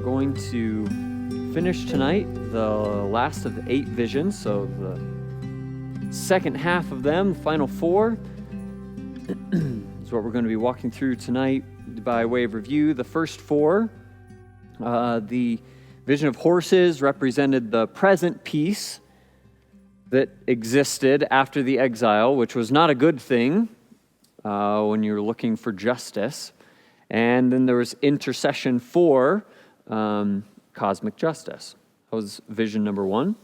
going to finish tonight the last of the 8 visions, so the second half of them, the final 4, is what we're going to be walking through tonight by way of review. The first 4, the vision of horses represented the present peace that existed after the exile, which was not a good thing when you're looking for justice. And then there was intercession for cosmic justice. That was vision number 1.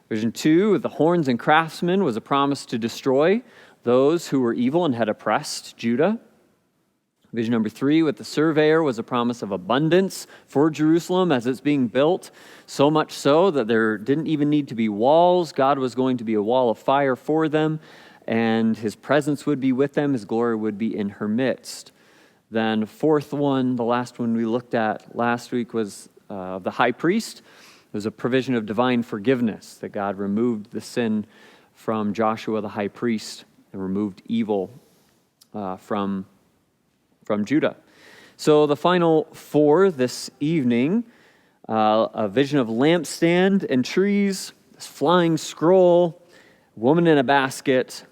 Vision 2, the horns and craftsmen, was a promise to destroy those who were evil and had oppressed Judah. Vision number 3, with the surveyor, was a promise of abundance for Jerusalem as it's being built, so much so that there didn't even need to be walls. God was going to be a wall of fire for them, and his presence would be with them. His glory would be in her midst. Then fourth one, the last one we looked at last week, was the high priest. It was a provision of divine forgiveness, that God removed the sin from Joshua the high priest and removed evil from Judah. So the final 4 this evening, a vision of lampstand and trees, this flying scroll, woman in a basket,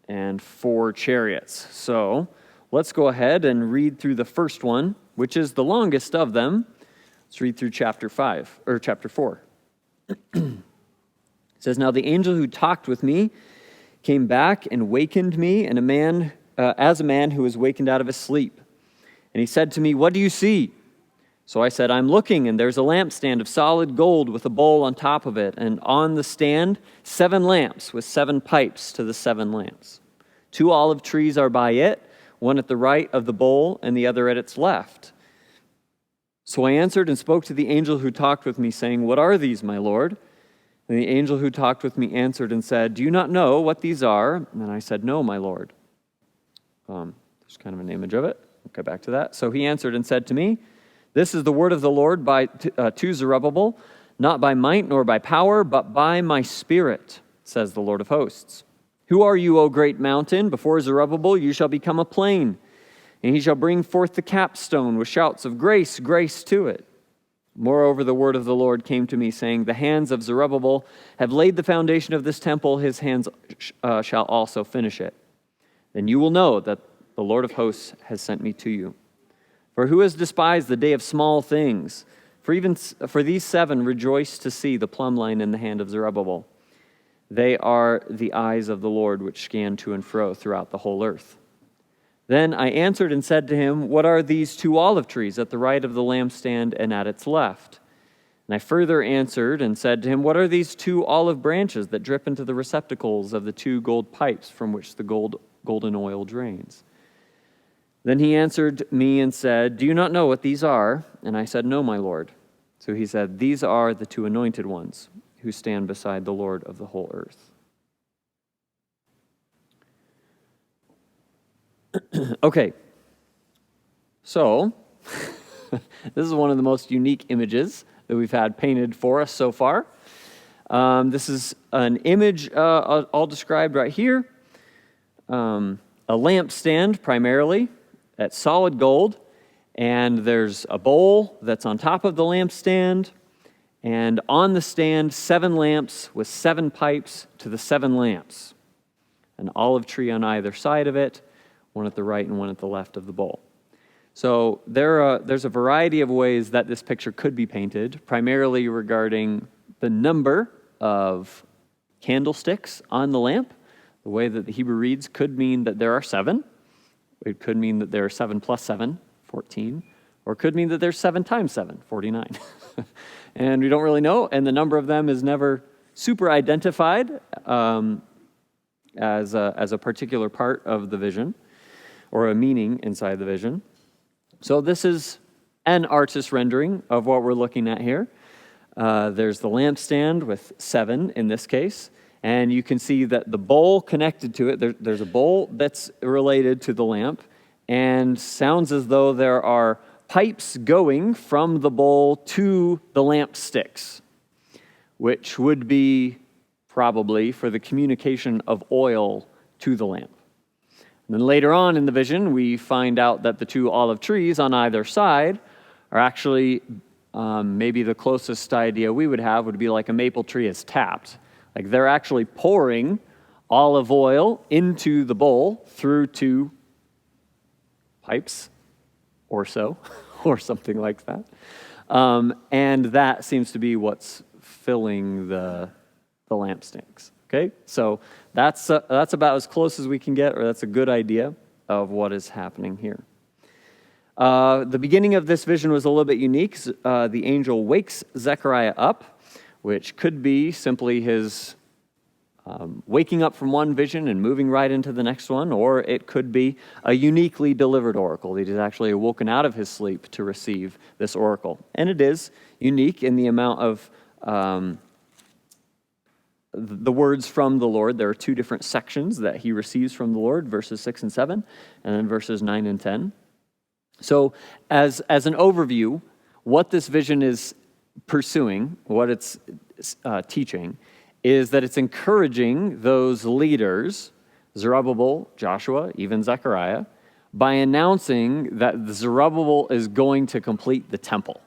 and 4 chariots. So let's go ahead and read through the first one, which is the longest of them. Let's read through chapter 4. It says, "Now the angel who talked with me came back and wakened me, and as a man who was wakened out of his sleep. And he said to me, 'What do you see?' So I said, 'I'm looking, and there's a lampstand of solid gold with a bowl on top of it, and on the stand 7 lamps with 7 pipes to the 7 lamps. 2 olive trees are by it, one at the right of the bowl and the other at its left.' So I answered and spoke to the angel who talked with me, saying, 'What are these, my Lord?' And the angel who talked with me answered and said, 'Do you not know what these are?' And I said, 'No, my Lord.'" There's kind of an image of it. We'll get back to that. "So he answered and said to me, 'This is the word of the Lord to Zerubbabel, not by might nor by power, but by my Spirit, says the Lord of hosts. Who are you, O great mountain? Before Zerubbabel you shall become a plain, and he shall bring forth the capstone with shouts of grace, grace to it.' Moreover, the word of the Lord came to me, saying, 'The hands of Zerubbabel have laid the foundation of this temple, his hands shall also finish it. Then you will know that the Lord of hosts has sent me to you. For who has despised the day of small things? For these 7 rejoice to see the plumb line in the hand of Zerubbabel. They are the eyes of the Lord which scan to and fro throughout the whole earth.' Then I answered and said to him, 'What are these 2 olive trees at the right of the lampstand and at its left?' And I further answered and said to him, 'What are these 2 olive branches that drip into the receptacles of the 2 gold pipes from which the golden oil drains?' Then he answered me and said, 'Do you not know what these are?' And I said, 'No, my Lord.' So he said, 'These are the 2 anointed ones who stand beside the Lord of the whole earth.'" Okay, so this is one of the most unique images that we've had painted for us so far. This is an image all described right here. A lampstand primarily that's solid gold, and there's a bowl that's on top of the lampstand, and on the stand 7 lamps with 7 pipes to the 7 lamps. An olive tree on either side of it, one at the right and one at the left of the bowl. So there's a variety of ways that this picture could be painted, primarily regarding the number of candlesticks on the lamp. The way that the Hebrew reads could mean that there are 7. It could mean that there are 7 plus 7, 14. Or it could mean that there's 7 times 7, 49. And we don't really know, and the number of them is never super identified as a particular part of the vision, or a meaning inside the vision. So this is an artist's rendering of what we're looking at here. There's the lampstand with 7 in this case, and you can see that the bowl connected to it, there's a bowl that's related to the lamp, and sounds as though there are pipes going from the bowl to the lamp sticks, which would be probably for the communication of oil to the lamp. And then later on in the vision, we find out that the 2 olive trees on either side are actually maybe the closest idea we would have would be like a maple tree is tapped. Like they're actually pouring olive oil into the bowl through 2 pipes or so, or something like that. And that seems to be what's filling the lampstands. Okay, so that's about as close as we can get, or that's a good idea of what is happening here. The beginning of this vision was a little bit unique. The angel wakes Zechariah up, which could be simply his waking up from one vision and moving right into the next one, or it could be a uniquely delivered oracle. He is actually awoken out of his sleep to receive this oracle. And it is unique in the amount of the words from the Lord. There are 2 different sections that he receives from the Lord, verses 6 and 7, and then verses 9 and 10. So as an overview, what this vision is pursuing, what it's teaching, is that it's encouraging those leaders, Zerubbabel, Joshua, even Zechariah, by announcing that Zerubbabel is going to complete the temple.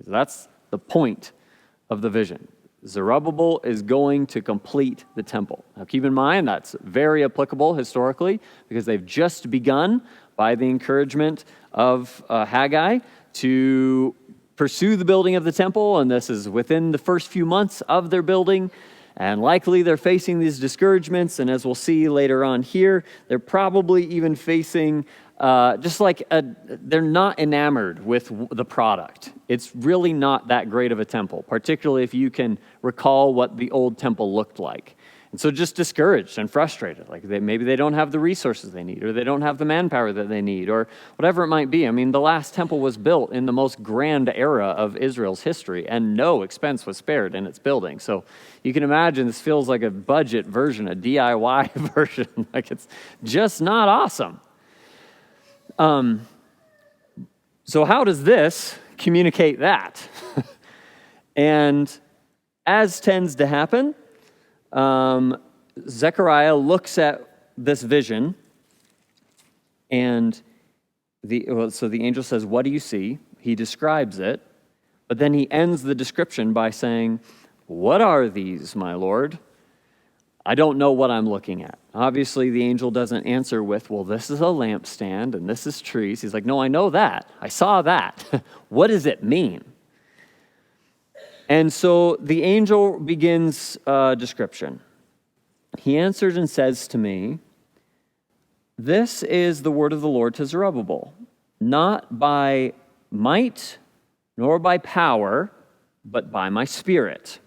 So that's the point of the vision. Zerubbabel is going to complete the temple. Now keep in mind, that's very applicable historically, because they've just begun by the encouragement of Haggai to pursue the building of the temple, and this is within the first few months of their building, and likely they're facing these discouragements, and as we'll see later on here, they're probably even facing they're not enamored with the product. It's really not that great of a temple, particularly if you can recall what the old temple looked like. And so just discouraged and frustrated, like maybe they don't have the resources they need, or they don't have the manpower that they need, or whatever it might be. I mean, the last temple was built in the most grand era of Israel's history, and no expense was spared in its building. So you can imagine this feels like a budget version, a DIY version. Like it's just not awesome. So how does this communicate that? And as tends to happen, Zechariah looks at this vision, and so the angel says, "What do you see?" He describes it, but then he ends the description by saying, "What are these, my Lord? I don't know what I'm looking at." Obviously, the angel doesn't answer with, "Well, this is a lampstand and this is trees." He's like, "No, I know that. I saw that. What does it mean?" And so the angel begins a description. He answers and says to me, "This is the word of the Lord to Zerubbabel, not by might nor by power, but by my spirit,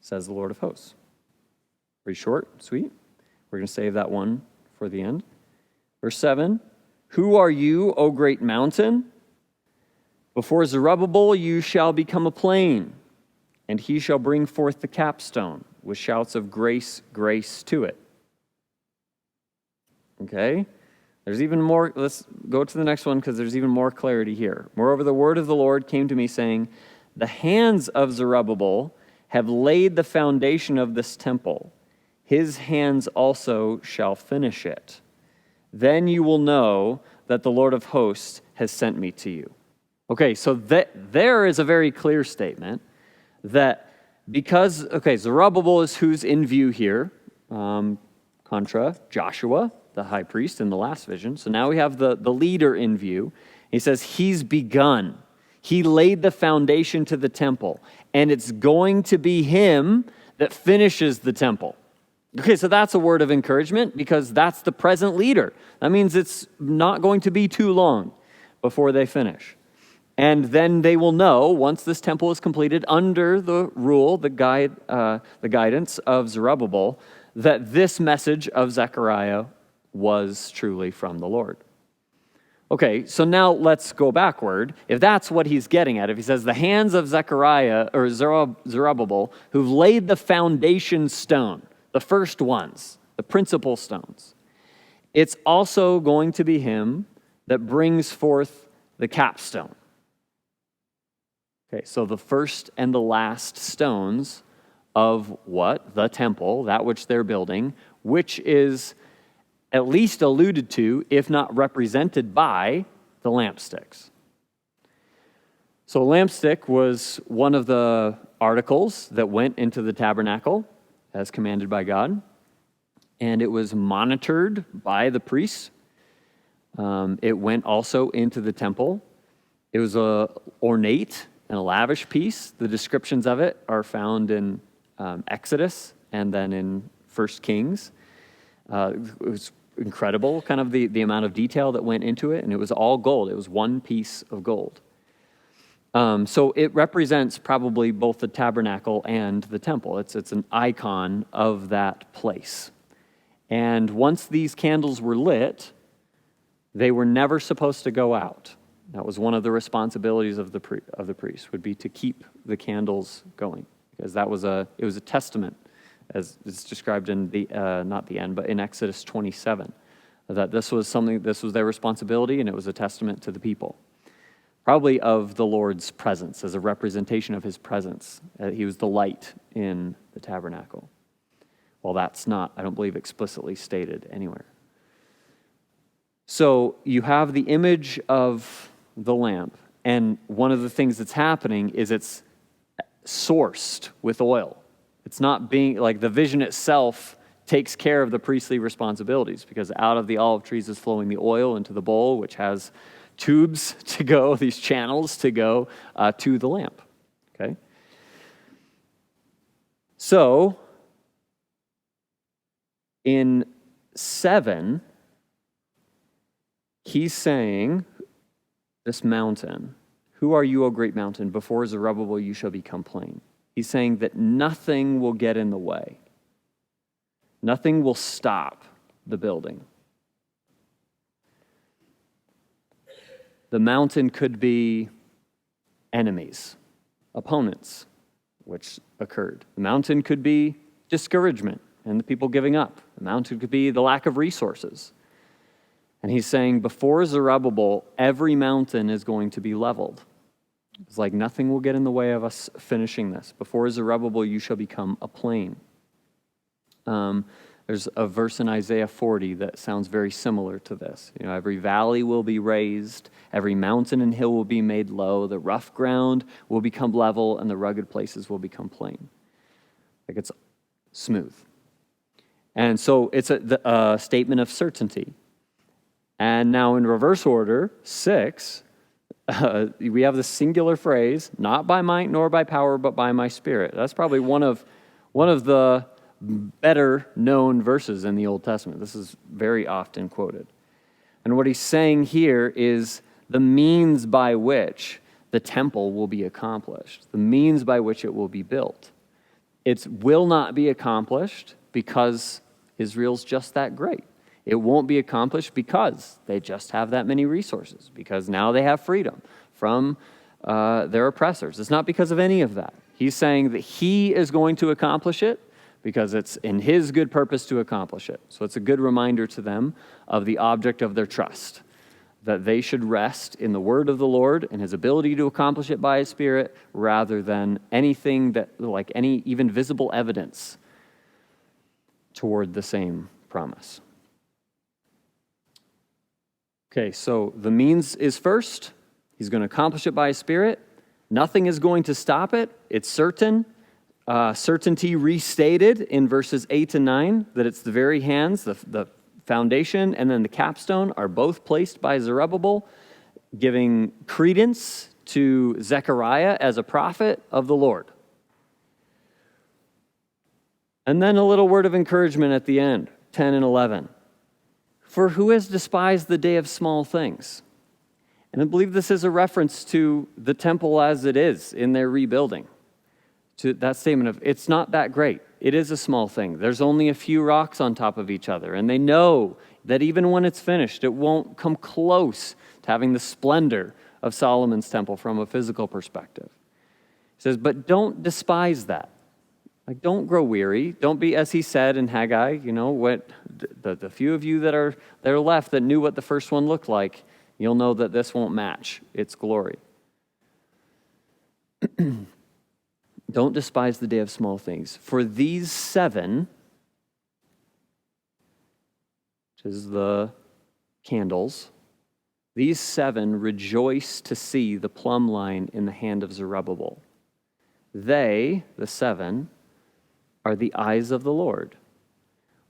says the Lord of hosts." Pretty short, sweet. We're going to save that one for the end. Verse 7, "Who are you, O great mountain? Before Zerubbabel you shall become a plain, and he shall bring forth the capstone with shouts of grace, grace to it." Okay? There's even more. Let's go to the next one because there's even more clarity here. "Moreover, the word of the Lord came to me saying, the hands of Zerubbabel have laid the foundation of this temple. His hands also shall finish it. Then you will know that the Lord of hosts has sent me to you." Okay, so there is a very clear statement that because, Zerubbabel is who's in view here, contra Joshua, the high priest in the last vision. So now we have the leader in view. He says he's begun. He laid the foundation to the temple, and it's going to be him that finishes the temple. Okay, so that's a word of encouragement because that's the present leader. That means it's not going to be too long before they finish. And then they will know, once this temple is completed under the rule, the guidance of Zerubbabel, that this message of Zechariah was truly from the Lord. Okay, so now let's go backward. If that's what he's getting at, if he says the hands of Zechariah or Zerubbabel who've laid the foundation stone, the first ones, the principal stones, it's also going to be him that brings forth the capstone. Okay, so the first and the last stones of what? The temple, that which they're building, which is at least alluded to, if not represented by, the lampsticks. So a lampstick was one of the articles that went into the tabernacle as commanded by God, and it was monitored by the priests. It went also into the temple. It was a ornate and a lavish piece. The descriptions of it are found in Exodus and then in 1 Kings. It was incredible, kind of the amount of detail that went into it, and it was all gold. It was one piece of gold. So it represents probably both the tabernacle and the temple. It's an icon of that place. And once these candles were lit, they were never supposed to go out. That was one of the responsibilities of the priest, would be to keep the candles going, because it was a testament, as it's described in the not the end, but in Exodus 27, that this was their responsibility, and it was a testament to the people, probably of the Lord's presence, as a representation of his presence. He was the light in the tabernacle. Well, that's not, I don't believe, explicitly stated anywhere. So you have the image of the lamp, and one of the things that's happening is it's sourced with oil. It's not being, like, the vision itself takes care of the priestly responsibilities, because out of the olive trees is flowing the oil into the bowl, which has tubes to go, these channels to go to the lamp. Okay? So, in 7, he's saying, this mountain, who are you, O great mountain? Before Zerubbabel you shall become plain. He's saying that nothing will get in the way. Nothing will stop the building. The mountain could be enemies, opponents, which occurred. The mountain could be discouragement and the people giving up. The mountain could be the lack of resources. And he's saying, before Zerubbabel, every mountain is going to be leveled. It's like nothing will get in the way of us finishing this. Before Zerubbabel, you shall become a plain. There's a verse in Isaiah 40 that sounds very similar to this. You know, every valley will be raised, every mountain and hill will be made low, the rough ground will become level, and the rugged places will become plain. Like, it's smooth. And so it's a statement of certainty. And now in reverse order, 6, we have the singular phrase, not by might nor by power, but by my spirit. That's probably one of the better known verses in the Old Testament. This is very often quoted. And what he's saying here is the means by which the temple will be accomplished, the means by which it will be built. It will not be accomplished because Israel's just that great. It won't be accomplished because they just have that many resources, because now they have freedom from their oppressors. It's not because of any of that. He's saying that he is going to accomplish it because it's in his good purpose to accomplish it. So it's a good reminder to them of the object of their trust, that they should rest in the word of the Lord and his ability to accomplish it by his Spirit, rather than anything that, like any even visible evidence toward the same promise. Okay, so the means is first. He's going to accomplish it by his Spirit. Nothing is going to stop it. It's certain. Certainty restated in verses 8 and 9, that it's the very hands, the foundation, and then the capstone are both placed by Zerubbabel, giving credence to Zechariah as a prophet of the Lord. And then a little word of encouragement at the end, 10 and 11. For who has despised the day of small things? And I believe this is a reference to the temple as it is in their rebuilding. To that statement of, it's not that great. It is a small thing. There's only a few rocks on top of each other. And they know that even when it's finished, it won't come close to having the splendor of Solomon's temple from a physical perspective. He says, but don't despise that. Like, don't grow weary. Don't be, as he said in Haggai, you know, what the few of you that are left that knew what the first one looked like, you'll know that this won't match its glory. Don't despise the day of small things. For these 7, which is the candles, These 7 rejoice to see the plumb line in the hand of Zerubbabel. They, the 7, are the eyes of the Lord,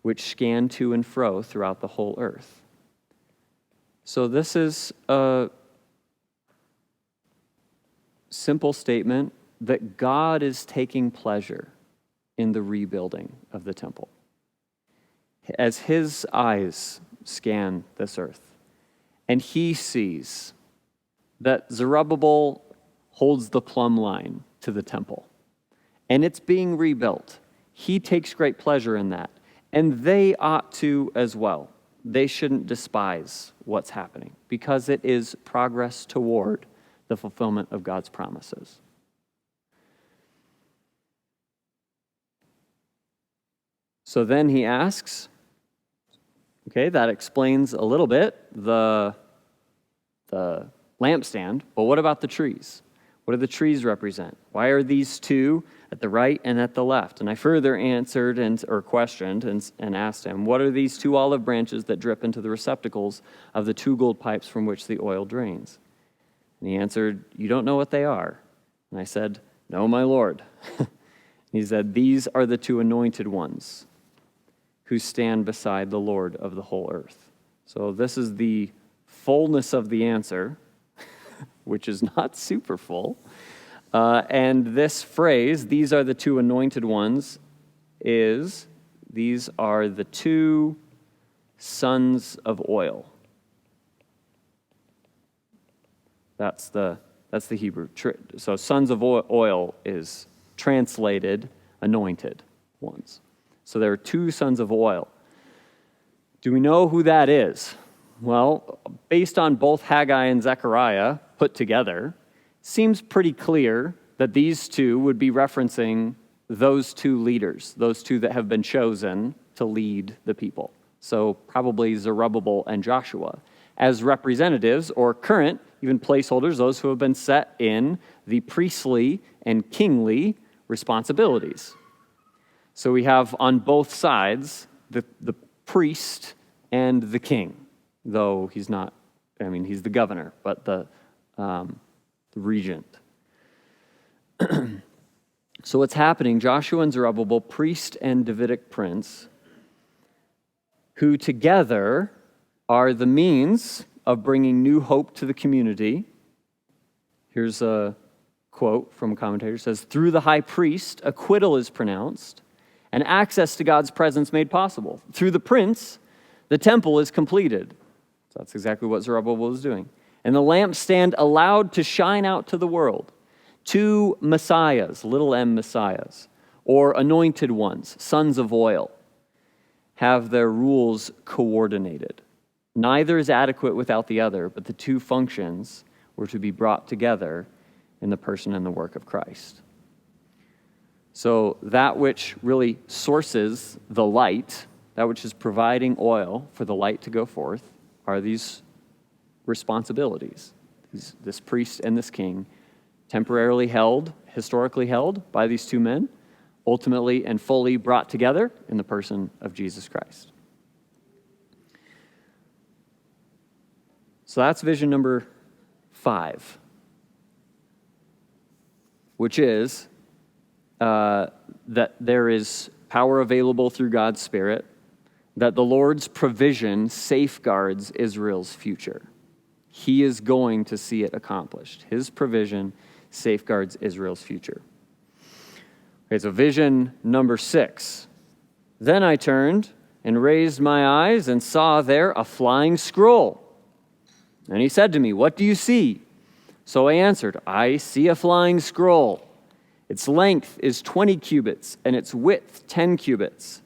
which scan to and fro throughout the whole earth. So this is a simple statement that God is taking pleasure in the rebuilding of the temple. As his eyes scan this earth, and he sees that Zerubbabel holds the plumb line to the temple, and it's being rebuilt. He takes great pleasure in that, and they ought to as well. They shouldn't despise what's happening because it is progress toward the fulfillment of God's promises. So then he asks, okay, that explains a little bit the lampstand, but what about the trees? What do the trees represent? Why are these 2 at the right and at the left? And I further answered or questioned and asked him, what are these 2 olive branches that drip into the receptacles of the 2 gold pipes from which the oil drains? And he answered, you don't know what they are. And I said, no, my Lord. He said, these are the 2 anointed ones who stand beside the Lord of the whole earth. So this is the fullness of the answer, which is not super full. And this phrase, these are the 2 anointed ones, these are the 2 sons of oil. That's the Hebrew. So sons of oil is translated anointed ones. So there are 2 sons of oil. Do we know who that is? Well, based on both Haggai and Zechariah put together, seems pretty clear that these 2 would be referencing those 2 leaders, those 2 that have been chosen to lead the people. So probably Zerubbabel and Joshua as representatives or current, even placeholders, those who have been set in the priestly and kingly responsibilities. So we have on both sides the priest and the king, though he's not, he's the governor, but the regent. So what's happening, Joshua and Zerubbabel, priest and Davidic prince, who together are the means of bringing new hope to the community. Here's a quote from a commentator. It says, through the high priest, acquittal is pronounced and access to God's presence made possible. Through the prince, the temple is completed. So that's exactly what Zerubbabel is doing. And the lampstand allowed to shine out to the world. 2 messiahs, little m messiahs, or anointed ones, sons of oil, have their rules coordinated. Neither is adequate without the other, but the 2 functions were to be brought together in the person and the work of Christ. So that which really sources the light, that which is providing oil for the light to go forth, are these responsibilities. This priest and this king, temporarily held, historically held by these 2 men, ultimately and fully brought together in the person of Jesus Christ. So that's vision number 5, which is that there is power available through God's Spirit, that the Lord's provision safeguards Israel's future. He is going to see it accomplished. His provision safeguards Israel's future. Okay, so vision number 6. Then I turned and raised my eyes and saw there a flying scroll. And he said to me, what do you see? So I answered, I see a flying scroll. Its length is 20 cubits and its width 10 cubits.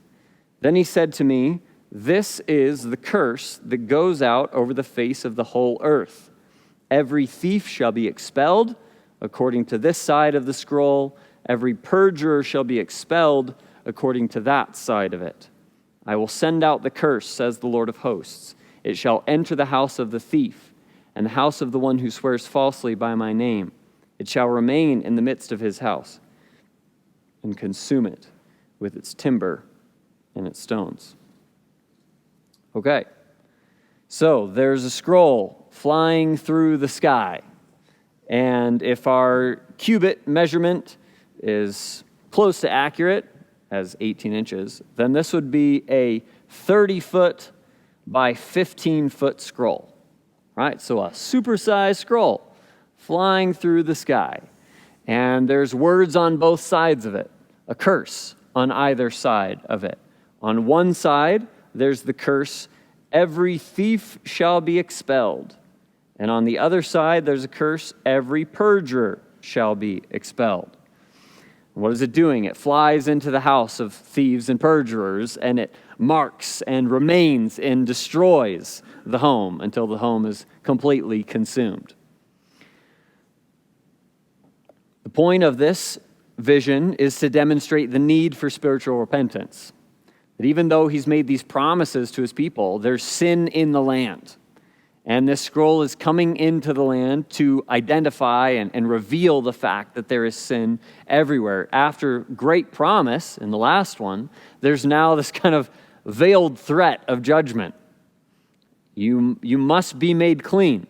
Then he said to me, this is the curse that goes out over the face of the whole earth. Every thief shall be expelled according to this side of the scroll. Every perjurer shall be expelled according to that side of it. I will send out the curse, says the Lord of hosts. It shall enter the house of the thief and the house of the one who swears falsely by my name. It shall remain in the midst of his house and consume it with its timber and its stones. Okay, so there's a scroll flying through the sky. And if our cubit measurement is close to accurate, as 18 inches, then this would be a 30-foot by 15-foot scroll, right? So a supersized scroll flying through the sky. And there's words on both sides of it, a curse on either side of it. On one side, there's the curse, every thief shall be expelled. And on the other side, there's a curse, every perjurer shall be expelled. What is it doing? It flies into the house of thieves and perjurers, and it marks and remains and destroys the home until the home is completely consumed. The point of this vision is to demonstrate the need for spiritual repentance. That even though he's made these promises to his people, there's sin in the land. And this scroll is coming into the land to identify and reveal the fact that there is sin everywhere. After great promise in the last one, there's now this kind of veiled threat of judgment. You must be made clean,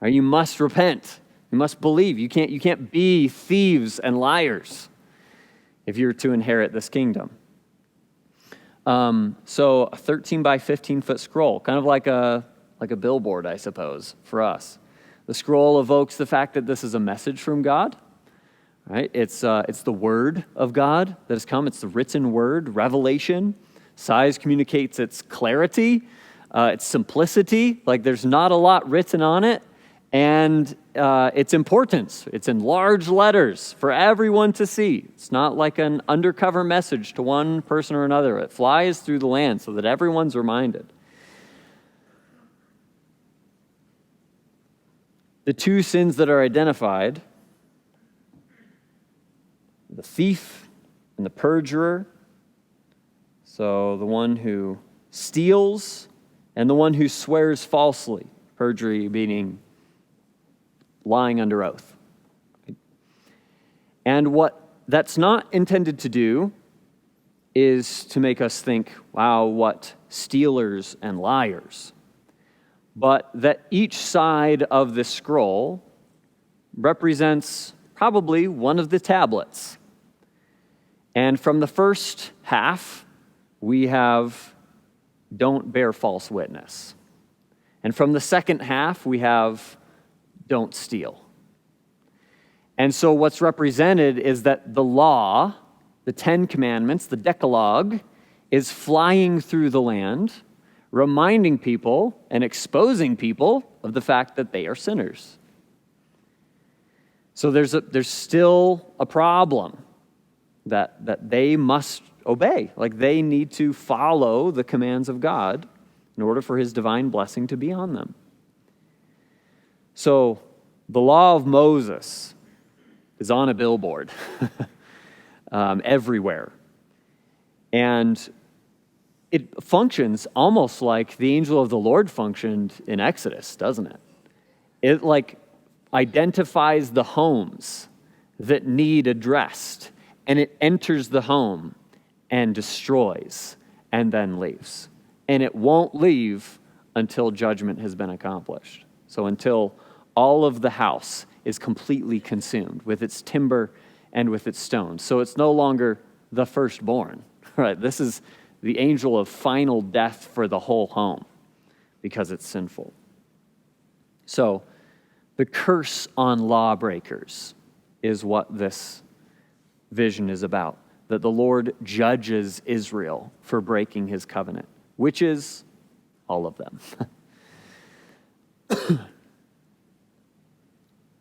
or you must repent. You must believe. You can't be thieves and liars if you're to inherit this kingdom. So a 13 by 15 foot scroll, kind of like a billboard, I suppose, for us. The scroll evokes the fact that this is a message from God, right? It's the word of God that has come. It's the written word, revelation. Size communicates its clarity, its simplicity. Like there's not a lot written on it, and its importance. It's in large letters for everyone to see. It's not like an undercover message to one person or another. It flies through the land so that everyone's reminded. The two sins that are identified, the thief and the perjurer, so the one who steals and the one who swears falsely, perjury meaning lying under oath. And what that's not intended to do is to make us think, wow, what stealers and liars. But that each side of the scroll represents probably one of the tablets. And from the first half, we have don't bear false witness. And from the second half, we have don't steal. And so what's represented is that the law, the 10 Commandments, the Decalogue, is flying through the land, reminding people and exposing people of the fact that they are sinners. So there's still a problem that they must obey. Like they need to follow the commands of God in order for his divine blessing to be on them. So the law of Moses is on a billboard everywhere. And it functions almost like the angel of the Lord functioned in Exodus, doesn't it? It like identifies the homes that need addressed, and it enters the home and destroys and then leaves. And it won't leave until judgment has been accomplished. So until all of the house is completely consumed with its timber and with its stones. So it's no longer the firstborn, right? This is the angel of final death for the whole home because it's sinful. So the curse on lawbreakers is what this vision is about, that the Lord judges Israel for breaking his covenant, which is all of them.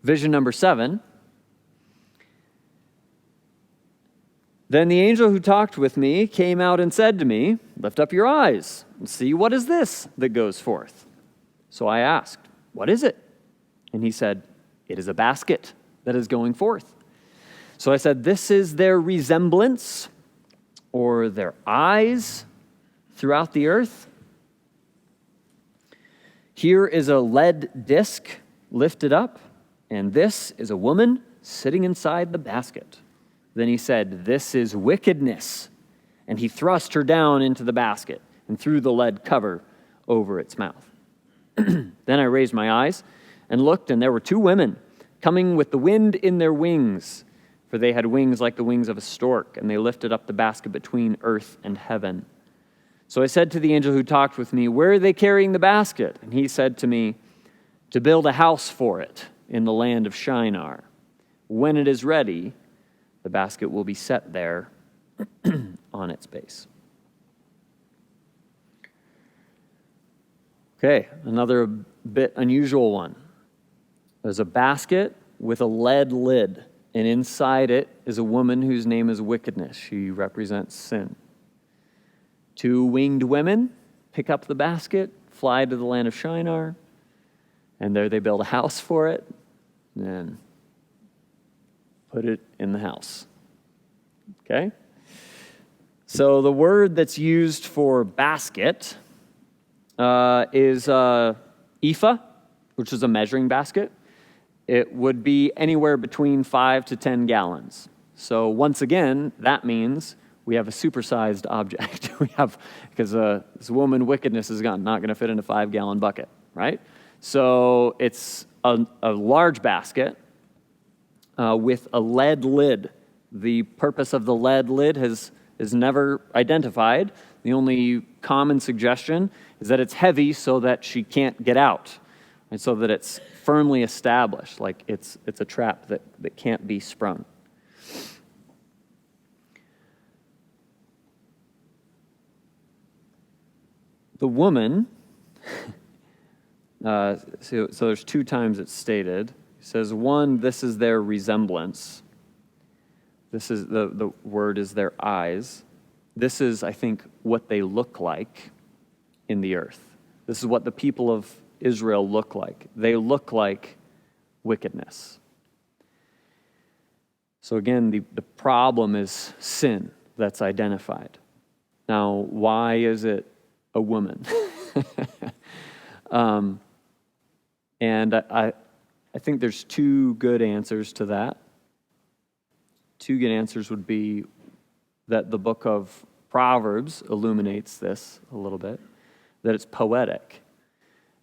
Vision number 7. Then the angel who talked with me came out and said to me, "Lift up your eyes and see what is this that goes forth." So I asked, "What is it?" And he said, "It is a basket that is going forth." So I said, "This is their resemblance or their eyes throughout the earth. Here is a lead disc lifted up, and this is a woman sitting inside the basket." Then he said, "This is wickedness." And he thrust her down into the basket and threw the lead cover over its mouth. Then I raised my eyes and looked, and there were two women coming with the wind in their wings, for they had wings like the wings of a stork, and they lifted up the basket between earth and heaven. So I said to the angel who talked with me, "Where are they carrying the basket?" And he said to me, "To build a house for it in the land of Shinar. When it is ready, the basket will be set there on its base." Okay, another bit unusual one. There's a basket with a lead lid, and inside it is a woman whose name is Wickedness. She represents sin. Two winged women pick up the basket, fly to the land of Shinar, and there they build a house for it, and then put it in the house. Okay? So the word that's used for basket is ephah, which is a measuring basket. It would be anywhere between 5 to 10 gallons. So once again, that means we have a supersized object. Because this woman, Wickedness, is not going to fit in a 5-gallon bucket, right? So it's a large basket with a lead lid. The purpose of the lead lid is never identified. The only common suggestion is that it's heavy so that she can't get out, and so that it's firmly established, like it's a trap that can't be sprung. The woman, so there's 2 times it's stated. It says, one, this is their resemblance. This is the word is their eyes. This is, I think, what they look like in the earth. This is what the people of Israel look like. They look like wickedness. So again, the problem is sin that's identified. Now, why is it a woman? And I think there's 2 good answers to that. 2 good answers would be that the book of Proverbs illuminates this a little bit, that it's poetic,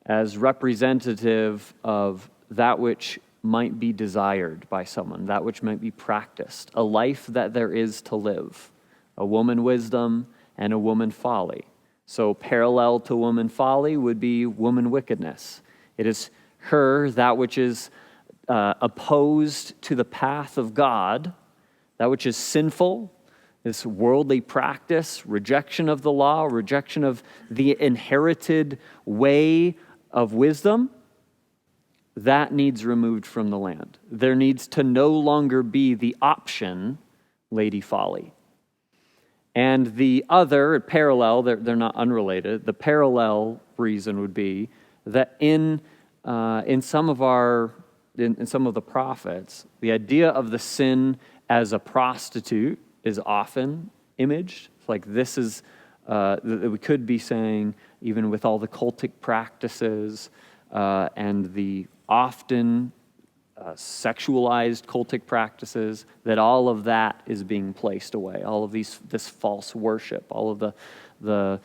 as representative of that which might be desired by someone, that which might be practiced, a life that there is to live, a woman wisdom and a woman folly. So parallel to woman folly would be woman wickedness. It is her, that which is opposed to the path of God, that which is sinful, this worldly practice, rejection of the law, rejection of the inherited way of wisdom, that needs removed from the land. There needs to no longer be the option, Lady Folly. And the other, parallel, they're not unrelated, the parallel reason would be that in some of the prophets, the idea of the sin as a prostitute is often imaged. Like this is, we could be saying, even with all the cultic practices and the often sexualized cultic practices, that all of that is being placed away. All of this false worship, all of the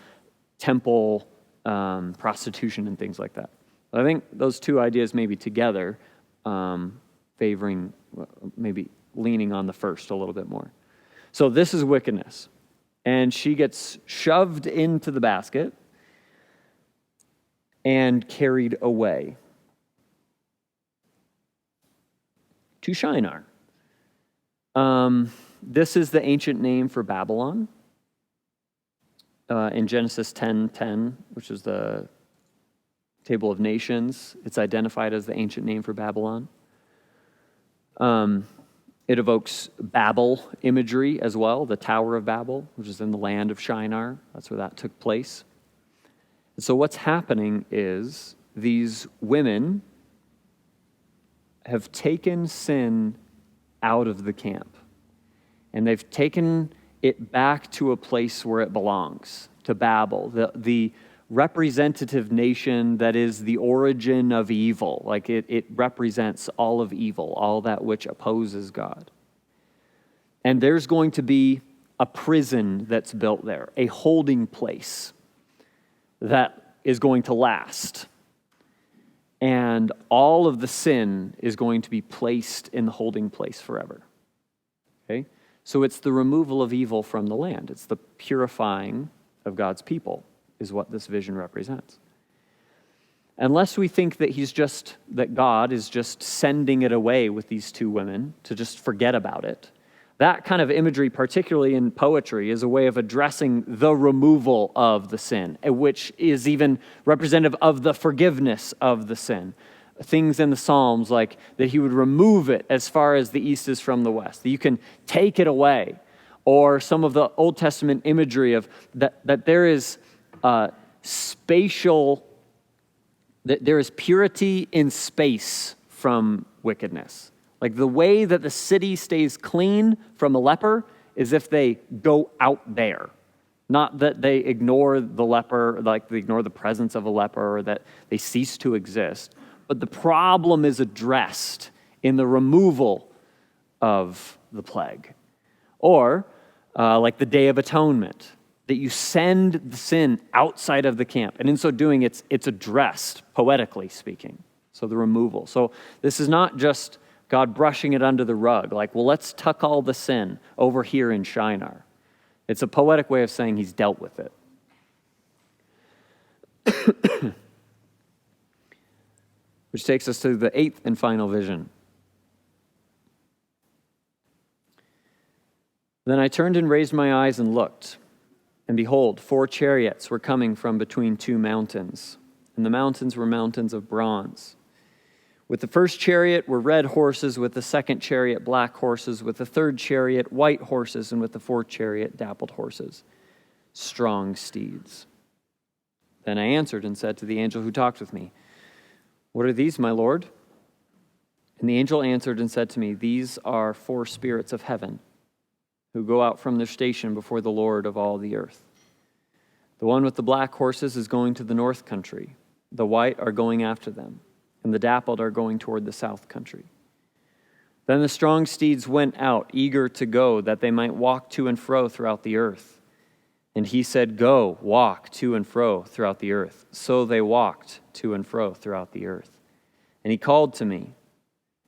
temple prostitution and things like that. But I think those 2 ideas maybe together favoring, maybe leaning on the first a little bit more. So this is wickedness. And she gets shoved into the basket and carried away to Shinar. This is the ancient name for Babylon. In Genesis 10:10, which is the Table of Nations, it's identified as the ancient name for Babylon. It evokes Babel imagery as well, the Tower of Babel, which is in the land of Shinar. That's where that took place. And so what's happening is these women have taken sin out of the camp. And they've taken it back to a place where it belongs, to Babel, the representative nation that is the origin of evil. Like it represents all of evil, all that which opposes God. And there's going to be a prison that's built there, a holding place that is going to last. and all of the sin is going to be placed in the holding place forever. Okay? So it's the removal of evil from the land. It's the purifying of God's people is what this vision represents. Unless we think that God is just sending it away with these two women to just forget about it, that kind of imagery, particularly in poetry, is a way of addressing the removal of the sin, which is even representative of the forgiveness of the sin. Things in the Psalms like that he would remove it as far as the east is from the west, that you can take it away. Or some of the Old Testament imagery of that there is spatial, that there is purity in space from wickedness. Like the way that the city stays clean from a leper is if they go out there. Not that they ignore the leper, like they ignore the presence of a leper, or that they cease to exist. But the problem is addressed in the removal of the plague. Or like the Day of Atonement, that you send the sin outside of the camp. And in so doing, it's addressed, poetically speaking. So the removal. So this is not just God brushing it under the rug, like, well, let's tuck all the sin over here in Shinar. It's a poetic way of saying he's dealt with it. Which takes us to the eighth and final vision. Then I turned and raised my eyes and looked, and behold, 4 chariots were coming from between 2 mountains, and the mountains were mountains of bronze. With the first chariot were red horses, with the second chariot black horses, with the third chariot white horses, and with the fourth chariot dappled horses, strong steeds. Then I answered and said to the angel who talked with me, "What are these, my Lord?" And the angel answered and said to me, "These are 4 spirits of heaven, who go out from their station before the Lord of all the earth. The one with the black horses is going to the north country, the white are going after them, and the dappled are going toward the south country." Then the strong steeds went out, eager to go, that they might walk to and fro throughout the earth. And he said, "Go, walk to and fro throughout the earth." So they walked to and fro throughout the earth. And he called to me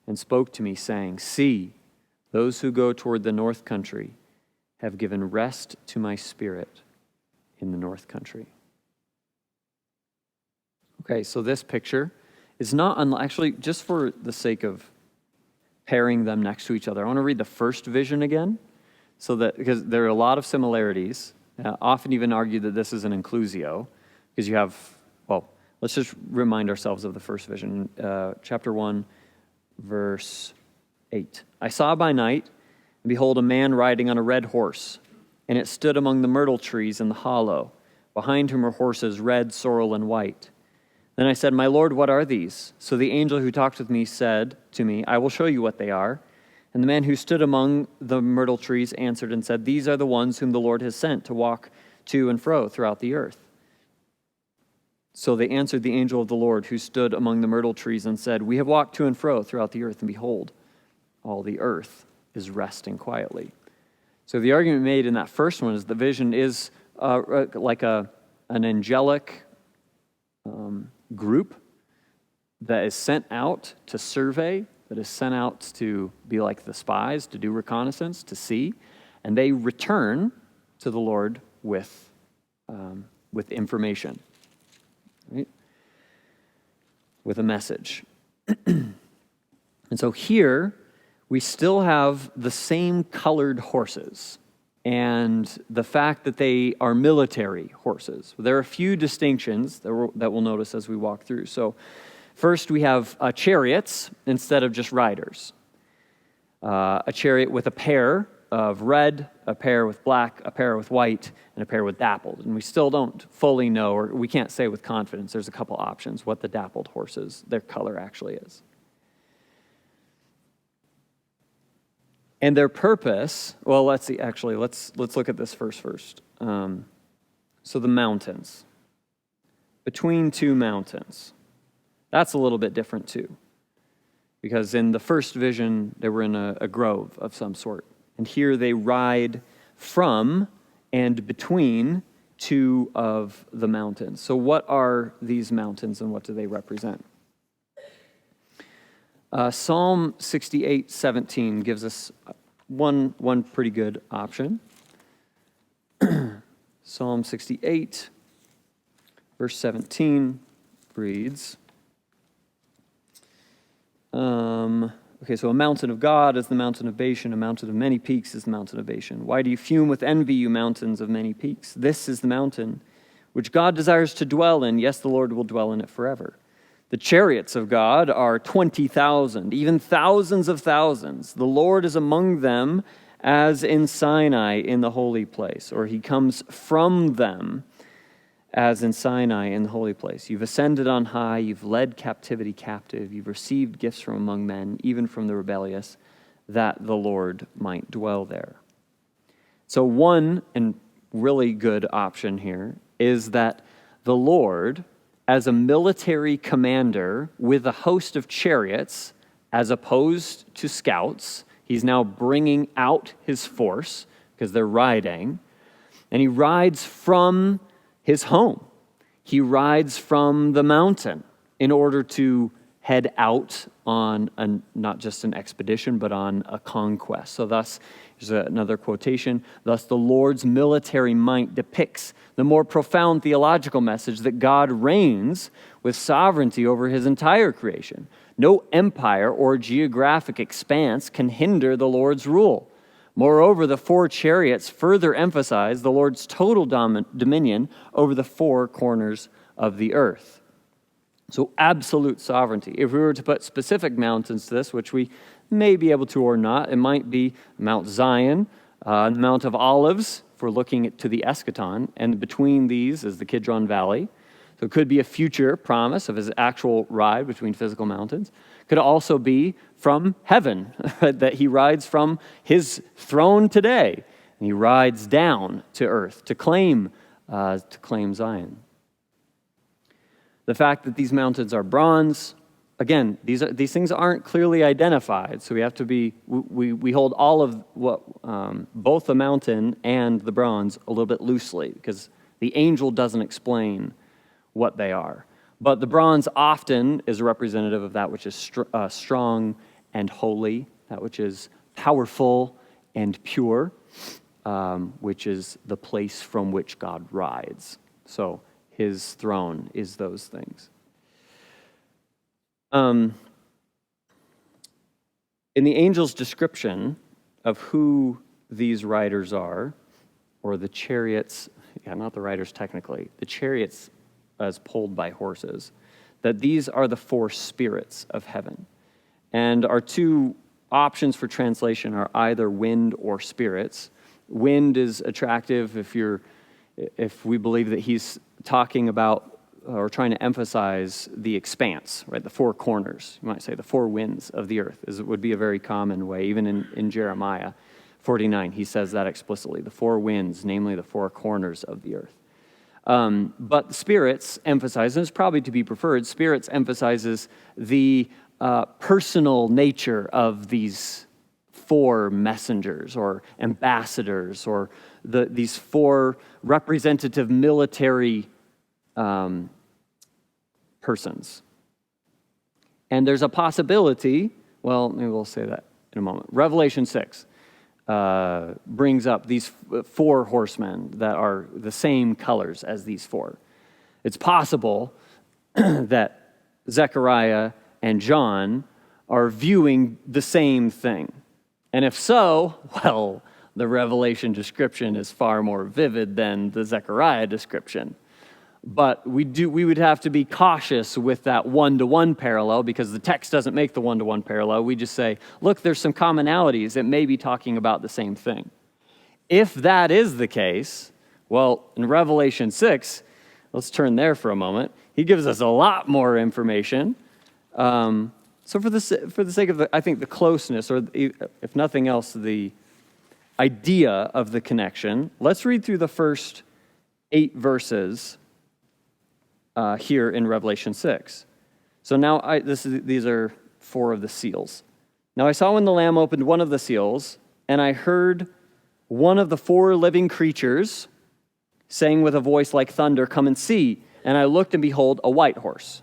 and spoke to me, saying, "See, those who go toward the north country have given rest to my spirit in the north country." Okay, so this picture is not actually, just for the sake of pairing them next to each other, I want to read the first vision again, so that because there are a lot of similarities. Often even argue that this is an inclusio, because you have, well, let's just remind ourselves of the first vision. Chapter 1, verse 8. I saw by night, and behold, a man riding on a red horse, and it stood among the myrtle trees in the hollow, behind whom were horses, red, sorrel, and white. Then I said, "My Lord, what are these?" So the angel who talked with me said to me, "I will show you what they are." And the man who stood among the myrtle trees answered and said, "These are the ones whom the Lord has sent to walk to and fro throughout the earth." So they answered the angel of the Lord who stood among the myrtle trees and said, "We have walked to and fro throughout the earth, and behold, all the earth is resting quietly." So the argument made in that first one is the vision is like an angelic group that is sent out to survey, that is sent out to be like the spies, to do reconnaissance, to see, and they return to the Lord with information, right? With a message. And so here we still have the same colored horses and the fact that they are military horses. There are a few distinctions that we'll notice as we walk through. So first we have chariots instead of just riders. A chariot with a pair of red, a pair with black, a pair with white, and a pair with dappled. And we still don't fully know, or we can't say with confidence, there's a couple options, what the dappled horses, their color actually is. And their purpose, well, let's see, actually, let's look at this first. So the mountains. Between 2 mountains. That's a little bit different too. Because in the first vision, they were in a grove of some sort. And here they ride from and between 2 of the mountains. So what are these mountains and what do they represent? Psalm 68:17 gives us one pretty good option. Psalm 68, verse 17 reads, so a mountain of God is the mountain of Bashan, a mountain of many peaks is the mountain of Bashan. Why do you fume with envy, you mountains of many peaks? This is the mountain which God desires to dwell in. Yes, the Lord will dwell in it forever. The chariots of God are 20,000, even thousands of thousands. The Lord is among them as in Sinai in the holy place, or he comes from them as in Sinai in the holy place. You've ascended on high, you've led captivity captive, you've received gifts from among men, even from the rebellious, that the Lord might dwell there. So one and really good option here is that the Lord, as a military commander with a host of chariots, as opposed to scouts, he's now bringing out his force because they're riding, and he rides from his home. He rides from the mountain in order to head out on not just an expedition, but on a conquest. So thus, here's another quotation, thus the Lord's military might depicts the more profound theological message that God reigns with sovereignty over his entire creation. No empire or geographic expanse can hinder the Lord's rule. Moreover, the four chariots further emphasize the Lord's total dominion over the four corners of the earth. So absolute sovereignty. If we were to put specific mountains to this, which we may be able to or not, it might be Mount Zion, the Mount of Olives, if we're looking to the eschaton, and between these is the Kidron Valley. So it could be a future promise of his actual ride between physical mountains. Could also be from heaven, that he rides from his throne today, and he rides down to earth to claim Zion. The fact that these mountains are bronze, again, these things aren't clearly identified, so we have to be, we hold all of what, both the mountain and the bronze a little bit loosely, because the angel doesn't explain what they are. But the bronze often is a representative of that which is strong and holy, that which is powerful and pure, which is the place from which God rides. So his throne is those things. In the angel's description of who these riders are, or the chariots, not the riders technically, the chariots as pulled by horses, that these are the four spirits of heaven. And our two options for translation are either wind or spirits. Wind is attractive if we believe that he's talking about or trying to emphasize the expanse, right? The four corners. You might say the four winds of the earth would be a very common way. Even in Jeremiah 49, he says that explicitly. The four winds, namely the four corners of the earth. But spirits emphasize, and it's probably to be preferred, spirits emphasizes the personal nature of these four messengers or ambassadors or these four representative military persons. And there's a possibility, well, maybe we'll say that in a moment. Revelation 6 brings up these four horsemen that are the same colors as these four. It's possible that Zechariah and John are viewing the same thing. And if so, well, the Revelation description is far more vivid than the Zechariah description. But we would have to be cautious with that one-to-one parallel because the text doesn't make the one-to-one parallel. We just say, look, there's some commonalities. It may be talking about the same thing. If that is the case, well, in Revelation 6, let's turn there for a moment. He gives us a lot more information. So for the sake of, I think, the closeness, or if nothing else, the idea of the connection, let's read through the first 8 verses here in Revelation 6. So now these are 4 of the seals. Now I saw when the Lamb opened one of the seals, and I heard one of the 4 living creatures saying with a voice like thunder, "Come and see." And I looked, and behold, a white horse.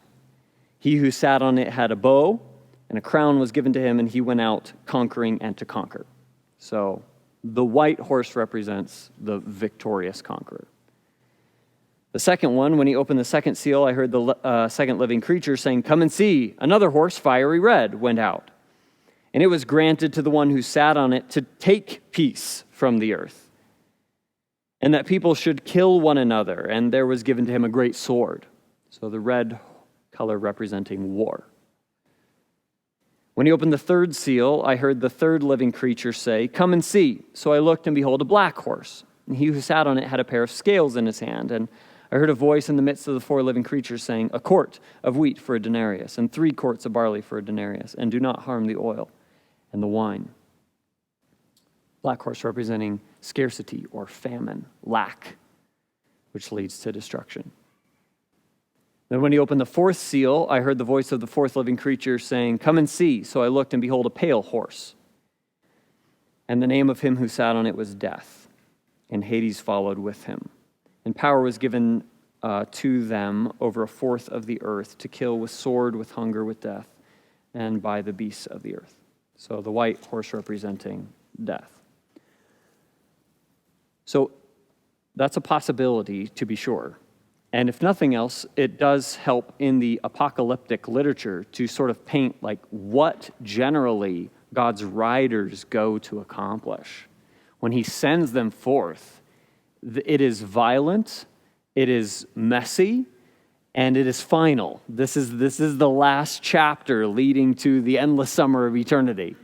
He who sat on it had a bow, and a crown was given to him, and he went out conquering and to conquer. So the white horse represents the victorious conqueror. The second one, when he opened the second seal, I heard the second living creature saying, "Come and see." Another horse, fiery red, went out. And it was granted to the one who sat on it to take peace from the earth, and that people should kill one another. And there was given to him a great sword. So the red color representing war. When he opened the third seal, I heard the third living creature say, "Come and see." So I looked, and behold, a black horse. And he who sat on it had a pair of scales in his hand. And I heard a voice in the midst of the four living creatures saying, "A quart of wheat for a denarius, and 3 quarts of barley for a denarius, and do not harm the oil and the wine." Black horse representing scarcity or famine, lack, which leads to destruction. Then when he opened the fourth seal, I heard the voice of the fourth living creature saying, "Come and see." So I looked, and behold, a pale horse. And the name of him who sat on it was Death, and Hades followed with him. And power was given to them over a fourth of the earth to kill with sword, with hunger, with death, and by the beasts of the earth. So the white horse representing death. So that's a possibility, to be sure. And if nothing else, it does help in the apocalyptic literature to sort of paint like what generally God's riders go to accomplish. When he sends them forth, it is violent, it is messy, and it is final. This is the last chapter leading to the endless summer of eternity.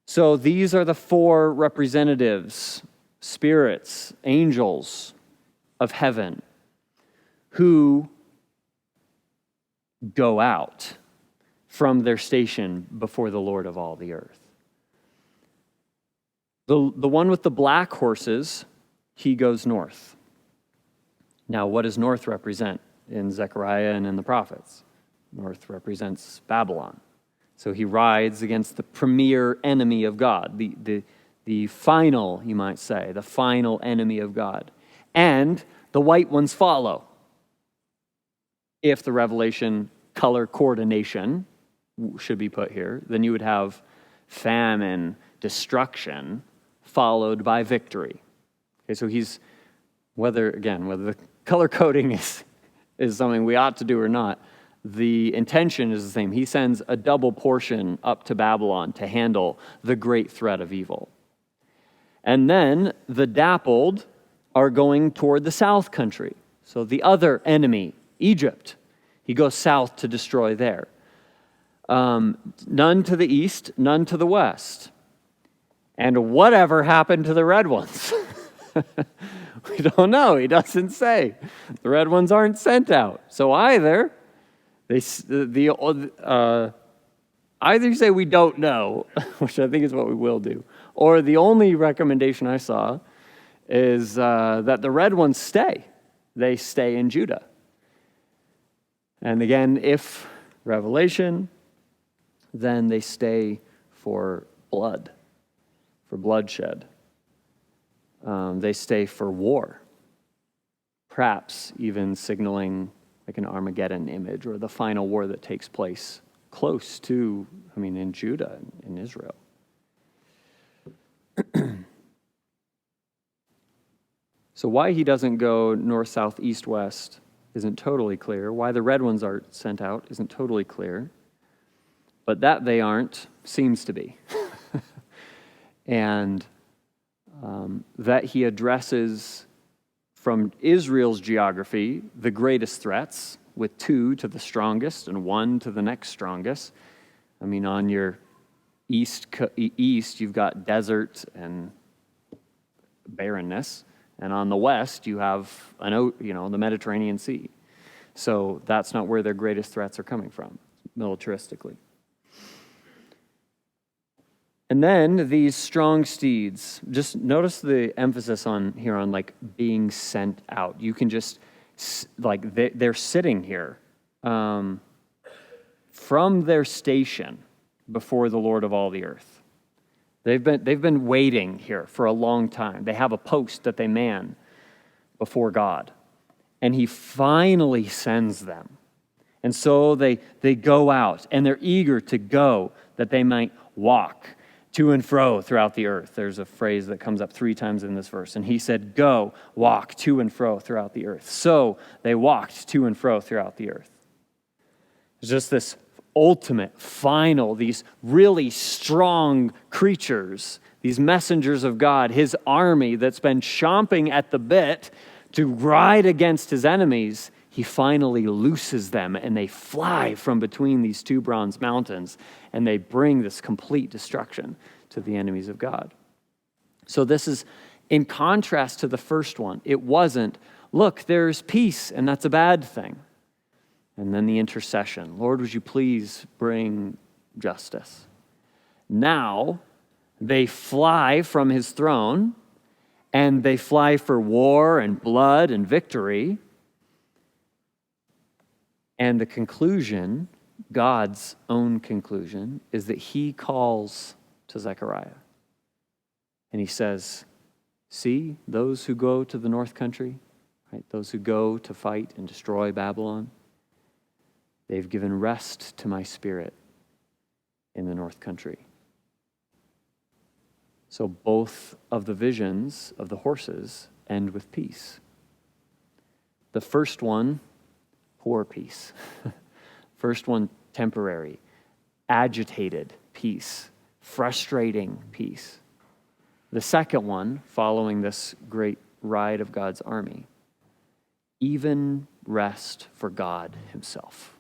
So these are the 4 representatives, spirits, angels of heaven who go out from their station before the Lord of all the earth. The one with the black horses, he goes north. Now, what does north represent in Zechariah and in the prophets? North represents Babylon. So he rides against the premier enemy of God, the final, you might say, the final enemy of God. And the white ones follow. If the Revelation color coordination should be put here, then you would have famine, destruction, followed by victory. Okay, so he's, whether the color coding is something we ought to do or not, the intention is the same. He sends a double portion up to Babylon to handle the great threat of evil. And then the dappled are going toward the south country. So the other enemy, Egypt, he goes south to destroy there. None to the east, none to the west. And whatever happened to the red ones? We don't know. He doesn't say. The red ones aren't sent out. So either you say we don't know, which I think is what we will do, or the only recommendation I saw is that the red ones stay. They stay in Judah. And again, if Revelation, then they stay for blood, for bloodshed. They stay for war, perhaps even signaling like an Armageddon image or the final war that takes place close to, in Judah, in Israel. So why he doesn't go north, south, east, west isn't totally clear. Why the red ones are sent out isn't totally clear. But that they aren't seems to be. And that he addresses from Israel's geography the greatest threats, with 2 to the strongest and 1 to the next strongest. On your east, you've got desert and barrenness. And on the west, you have the Mediterranean Sea. So that's not where their greatest threats are coming from, militaristically. And then these strong steeds, just notice the emphasis on being sent out. You can just, they're sitting here from their station before the Lord of all the earth. They've been waiting here for a long time. They have a post that they man before God. And he finally sends them. And so they go out, and they're eager to go, that they might walk to and fro throughout the earth. There's a phrase that comes up 3 times in this verse. And he said, go, walk to and fro throughout the earth. So they walked to and fro throughout the earth. It's just this ultimate, final, these really strong creatures, these messengers of God, his army that's been chomping at the bit to ride against his enemies. He finally looses them, and they fly from between these 2 bronze mountains, and they bring this complete destruction to the enemies of God. So this is in contrast to the first one. It wasn't, look, there's peace, and that's a bad thing. And then the intercession. Lord, would you please bring justice? Now, they fly from his throne, and they fly for war and blood and victory. And the conclusion, God's own conclusion, is that he calls to Zechariah. And he says, see, those who go to the north country, right, those who go to fight and destroy Babylon, they've given rest to my spirit in the north country. So both of the visions of the horses end with peace. The first one, poor peace. First one, temporary, agitated peace, frustrating peace. The second one, following this great ride of God's army, even rest for God himself.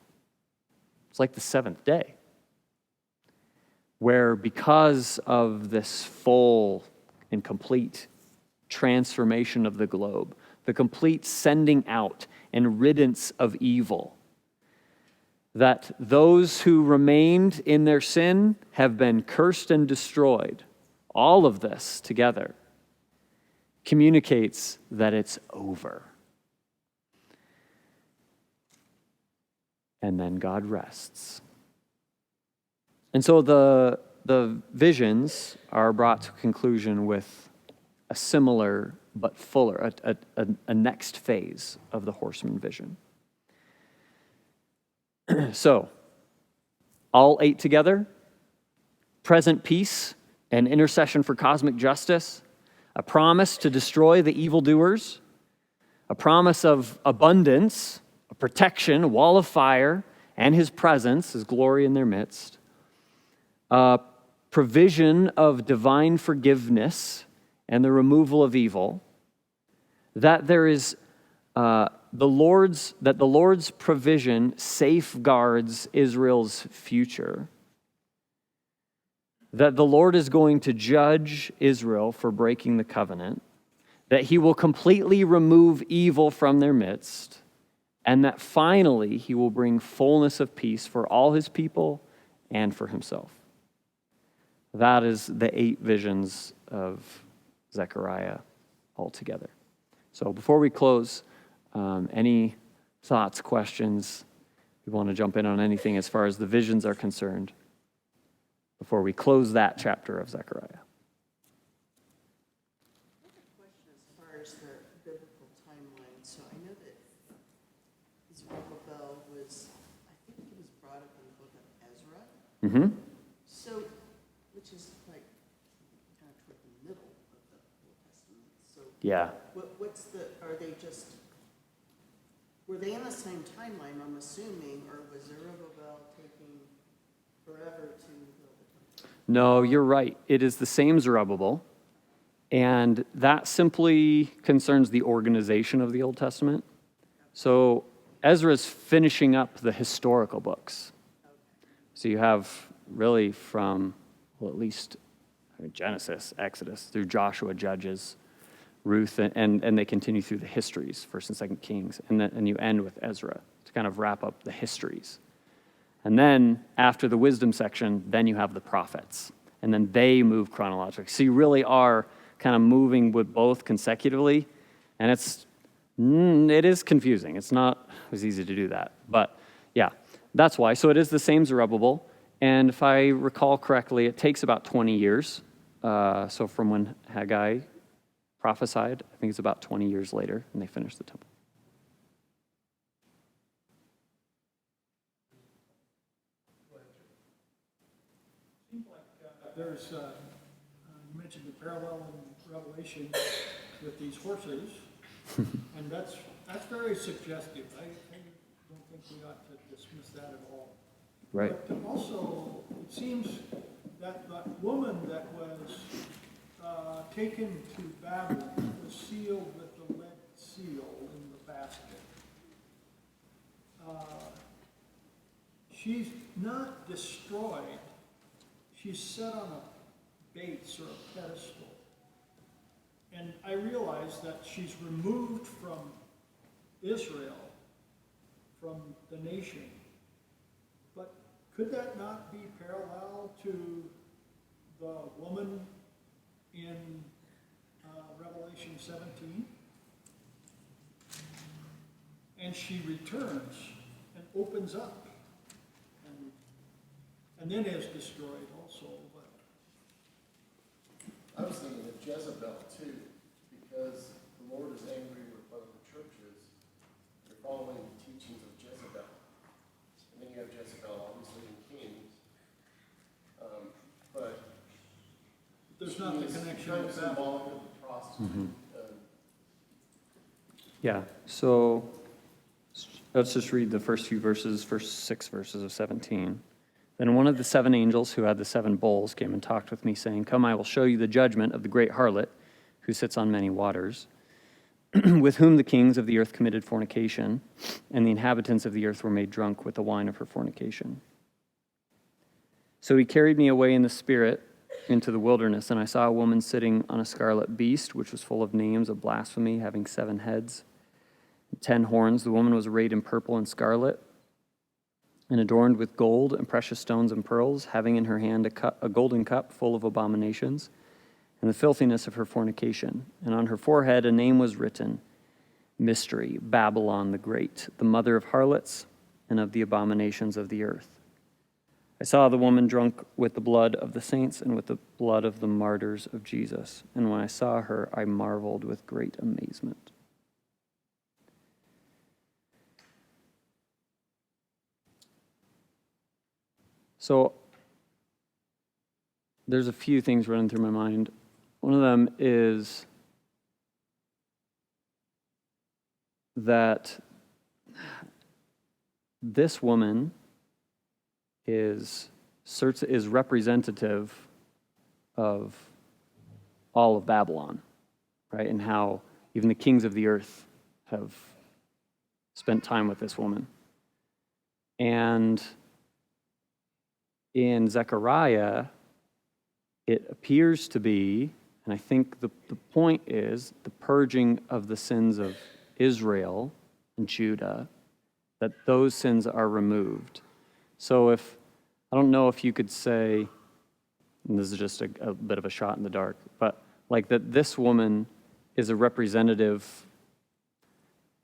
It's like the 7th day, where because of this full and complete transformation of the globe, the complete sending out and riddance of evil, that those who remained in their sin have been cursed and destroyed. All of this together communicates that it's over. And then God rests. And so the visions are brought to conclusion with a similar but fuller, a next phase of the horseman vision. So, all 8 together: present peace, an intercession for cosmic justice, a promise to destroy the evildoers, a promise of abundance, a protection, a wall of fire, and his presence, his glory in their midst, a provision of divine forgiveness and the removal of evil, that there is the Lord's provision safeguards Israel's future, that the Lord is going to judge Israel for breaking the covenant, that he will completely remove evil from their midst, and that finally he will bring fullness of peace for all his people and for himself. That is the 8 visions of Zechariah altogether. So before we close, any thoughts, questions? You want to jump in on anything as far as the visions are concerned before we close that chapter of Zechariah? I have a question as far as the biblical timeline. So I know that Zerubbabel was, I think he was brought up in the book of Ezra. Mm-hmm. So, which is like kind of toward the middle of the Old Testament. So Yeah. Were they in the same timeline, I'm assuming, or was Zerubbabel taking forever to build the temple? No, you're right. It is the same Zerubbabel, and that simply concerns the organization of the Old Testament. So Ezra's finishing up the historical books. So you have really from, well, at least Genesis, Exodus, through Joshua, Judges, Ruth, and they continue through the histories, 1st and 2nd Kings, and you end with Ezra to kind of wrap up the histories. And then after the wisdom section, then you have the prophets, and then they move chronologically. So you really are kind of moving with both consecutively, and it is confusing. It's not as easy to do that, but yeah, that's why. So it is the same Zerubbabel, and if I recall correctly, it takes about 20 years. So from when Haggai prophesied, I think it's about 20 years later, and they finished the temple. there's, you mentioned the parallel in Revelation with these horses, and that's very suggestive. I don't think we ought to dismiss that at all. Right. But also, it seems that that woman that was taken to Babylon was sealed with the lead seal in the basket. She's not destroyed. She's set on a base or a pedestal. And I realize that she's removed from Israel, from the nation. But could that not be parallel to the woman in Revelation 17? And she returns and opens up and then is destroyed also. But I was thinking of Jezebel too, because the Lord is angry with one of the churches. They're following the teachings of Jezebel. And then you have Jezebel, obviously, in Kings. But there's not the connection kind of with that. symbolic of the prostitute. Yeah, so let's just read the first few verses, first 6 verses of 17. Then one of the 7 angels who had the 7 bowls came and talked with me, saying, "Come, I will show you the judgment of the great harlot, who sits on many waters, with whom the kings of the earth committed fornication, and the inhabitants of the earth were made drunk with the wine of her fornication." So he carried me away in the spirit into the wilderness, and I saw a woman sitting on a scarlet beast, which was full of names of blasphemy, having 7 heads, 10 horns. The woman was arrayed in purple and scarlet, and adorned with gold and precious stones and pearls, having in her hand a golden cup full of abominations and the filthiness of her fornication. And on her forehead a name was written, Mystery, Babylon the Great, the mother of harlots and of the abominations of the earth. I saw the woman drunk with the blood of the saints and with the blood of the martyrs of Jesus. And when I saw her, I marveled with great amazement. So there's a few things running through my mind. One of them is that this woman is representative of all of Babylon, right? And how even the kings of the earth have spent time with this woman. And in Zechariah, it appears to be, and I think the point is, the purging of the sins of Israel and Judah, that those sins are removed. So I don't know if you could say, and this is just a bit of a shot in the dark, but like that this woman is a representative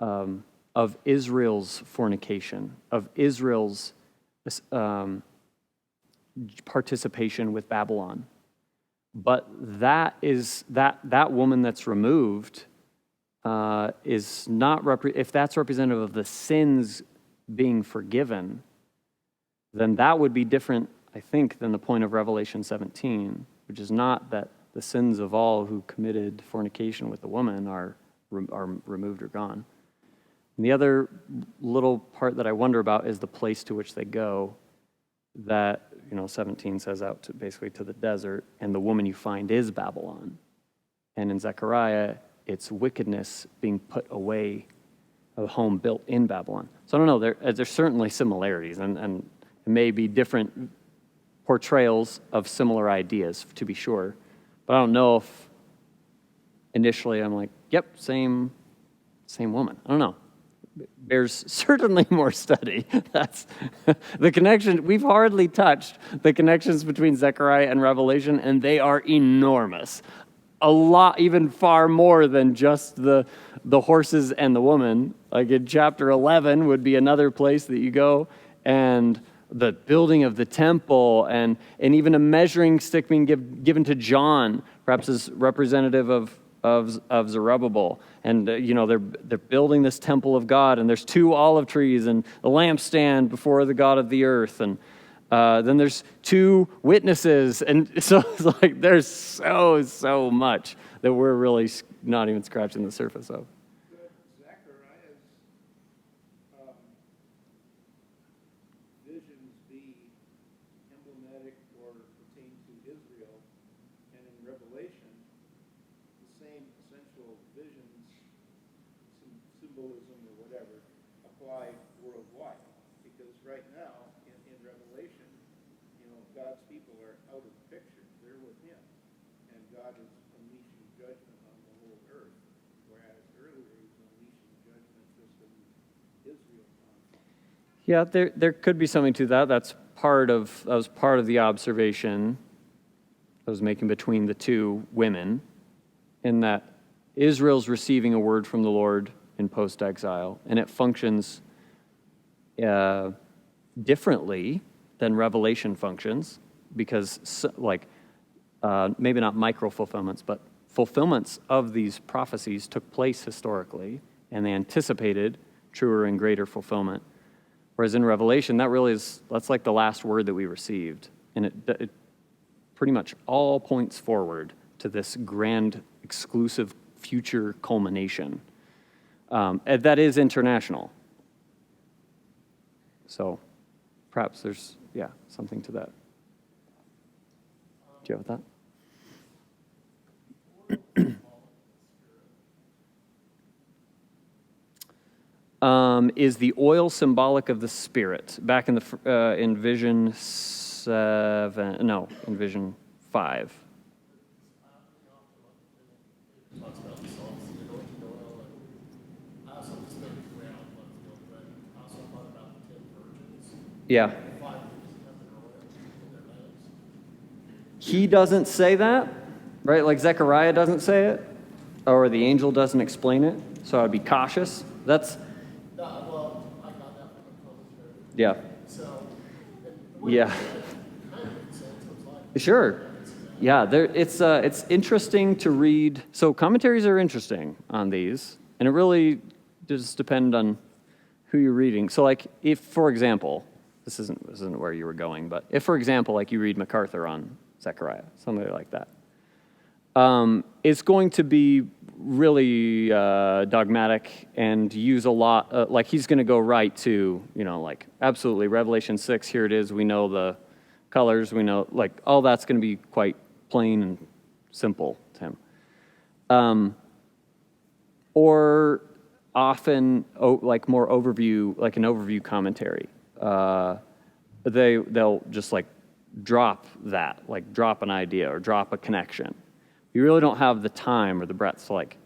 of Israel's fornication, of Israel's participation with Babylon. But that woman that's removed is not, if that's representative of the sins being forgiven, then that would be different, I think, than the point of Revelation 17, which is not that the sins of all who committed fornication with the woman are removed or gone. And the other little part that I wonder about is the place to which they go, that 17 says out to basically to the desert, and the woman you find is Babylon. And in Zechariah, it's wickedness being put away, a home built in Babylon. So I don't know, there's certainly similarities, and it may be different portrayals of similar ideas, to be sure. But I don't know if initially I'm like, yep, same woman. I don't know. There's certainly more study. That's the connection. We've hardly touched the connections between Zechariah and Revelation, and they are enormous. A lot, even far more than just the horses and the woman. Like in chapter 11 would be another place that you go, and the building of the temple, and even a measuring stick being given to John, perhaps as representative of Zerubbabel. And they're building this temple of God, and there's 2 olive trees and a lampstand before the God of the earth. And Then there's 2 witnesses. And so it's like there's so much that we're really not even scratching the surface of. Zechariah's visions be emblematic or pertain to Israel, and in Revelation, the same essential visions, symbolism or whatever, apply worldwide. Because right now, in Revelation, God's people are out of the picture. They're with him. And God is unleashing judgment on the whole earth, whereas earlier he was unleashing judgment just in Israel. Yeah, there could be something to that. That was part of the observation I was making between the 2 women, in that Israel's receiving a word from the Lord in post-exile, and it functions differently than Revelation functions, because maybe not micro-fulfillments, but fulfillments of these prophecies took place historically, and they anticipated truer and greater fulfillment. Whereas in Revelation, that's like the last word that we received. And it pretty much all points forward to this grand, exclusive future culmination. And that is international. So perhaps there's, something to that. Do you have that? Is the oil symbolic of the Spirit? Back in in vision 7, no, in vision 5. It talks about the salts, the anointing oil, and I also just noted around months ago, but I also thought about the 10 virgins. Yeah. 5 virgins have their oil in their lamps. He doesn't say that, right? Like Zechariah doesn't say it, or the angel doesn't explain it. So I'd be cautious. That's Well, I got that from the commentary. yeah. So, Yeah. kind of makes sense. It was like, Sure. Yeah, it's interesting to read. So commentaries are interesting on these, and it really does depend on who you're reading. So like if, for example, this isn't where you were going, but if, for example, like you read MacArthur on Zechariah, somebody like that, it's going to be really dogmatic and use a lot, like he's going to go right to, like absolutely Revelation 6, here it is, we know the colors, we know, like all that's going to be quite plain and simple to him. Or often like more overview, like an overview commentary. They'll just like drop that, like drop an idea or drop a connection. You really don't have the time or the breadth to like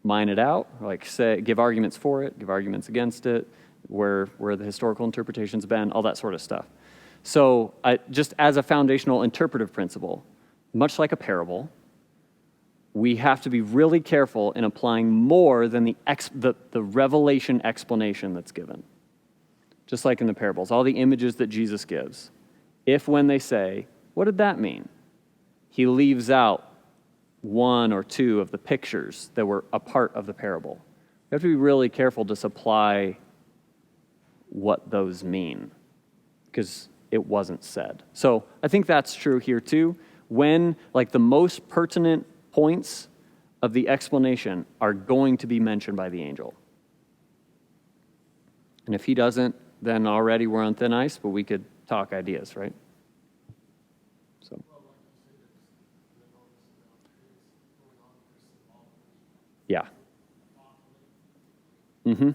mine it out, like give arguments for it, give arguments against it, where the historical interpretation's been, all that sort of stuff. So just as a foundational interpretive principle, much like a parable, we have to be really careful in applying more than the revelation explanation that's given. Just like in the parables, all the images that Jesus gives. If when they say, what did that mean? He leaves out 1 or 2 of the pictures that were a part of the parable. We have to be really careful to supply what those mean, because it wasn't said. So I think that's true here too. When like the most pertinent points of the explanation are going to be mentioned by the angel. And if he doesn't, then already we're on thin ice, but we could talk ideas, right? So. Yeah. Mm-hmm.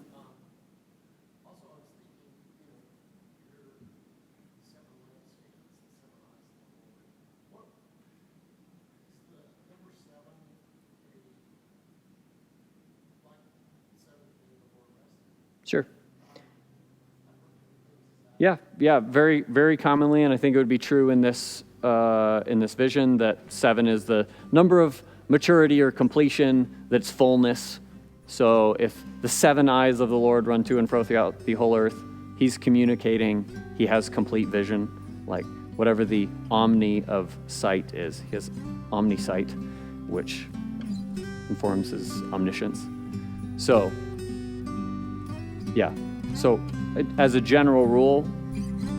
Sure. Yeah, very, very commonly, and I think it would be true in this vision that 7 is the number of maturity or completion, that's fullness. So if the 7 eyes of the Lord run to and fro throughout the whole earth, he's communicating, he has complete vision, like whatever the omni of sight is. He has omniscight, which informs his omniscience. So, yeah. So as a general rule,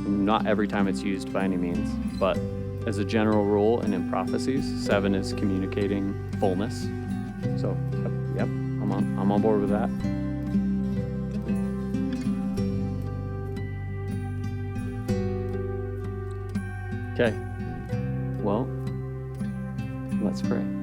not every time it's used by any means, but as a general rule and in prophecies, 7 is communicating fullness. So, yep, I'm on board with that. Okay. Well, let's pray.